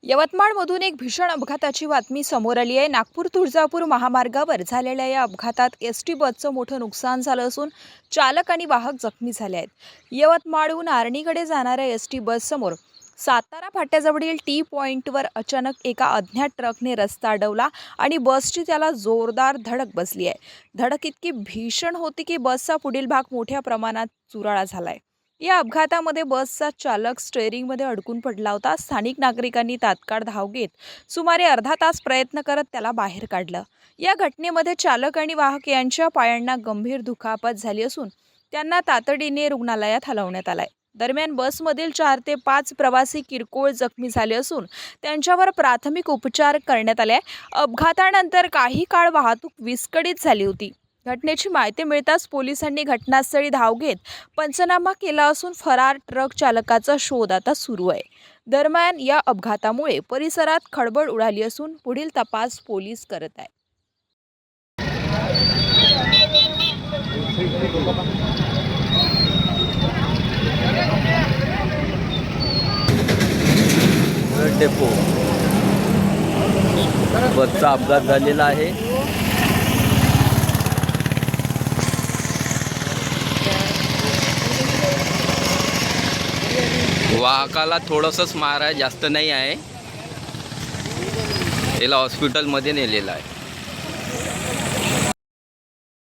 यवतमाळमधून एक भीषण अपघाताची बातमी समोर आली आहे। नागपूर-तुळजापूर महामार्गावर झालेल्या या अपघातात एसटी बसचं मोठं नुकसान झालं असून चालक आणि वाहक जखमी झाले आहेत। यवतमाळहून आर्णीकडे जाणाऱ्या एसटी बससमोर सातारा फाट्याजवळील टी पॉइंटवर अचानक एका अज्ञात ट्रकने रस्ता अडवला आणि बसची त्याला जोरदार धडक बसली आहे। धडक इतकी भीषण होती की बसचा पुढील भाग मोठ्या प्रमाणात चुराळा झालाय। या अपघातामध्ये बसचा चालक स्टीअरिंगमध्ये अडकून पडला होता। स्थानिक नागरिकांनी तात्काळ धाव घेत सुमारे अर्धा तास प्रयत्न करत त्याला बाहेर काढलं। या घटनेमध्ये चालक आणि वाहक यांच्या पायांना गंभीर दुखापत झाली असून त्यांना तातडीने रुग्णालयात हलवण्यात आलंय। दरम्यान बसमधील 4 ते 5 प्रवासी किरकोळ जखमी झाले असून त्यांच्यावर प्राथमिक उपचार करण्यात आले। अपघातानंतर काही काळ वाहतूक विस्कळीत झाली होती। घटनेची माहिती मिळताच पोलिसांनी घटनास्थळी धाव घेत पंचनामा केला असून फरार ट्रक चालकाचा शोध आता सुरू आहे। दरम्यान या अपघातामुळे परिसरात खळबळ उडाली असून पुढील तपास पोलीस करत आहेत। डेपो बसचा अपघात झालेला आहे। वाहकाला थोडंसंच मार आहे, जास्त नाही आहे। याला हॉस्पिटलमध्ये नेलेलं आहे।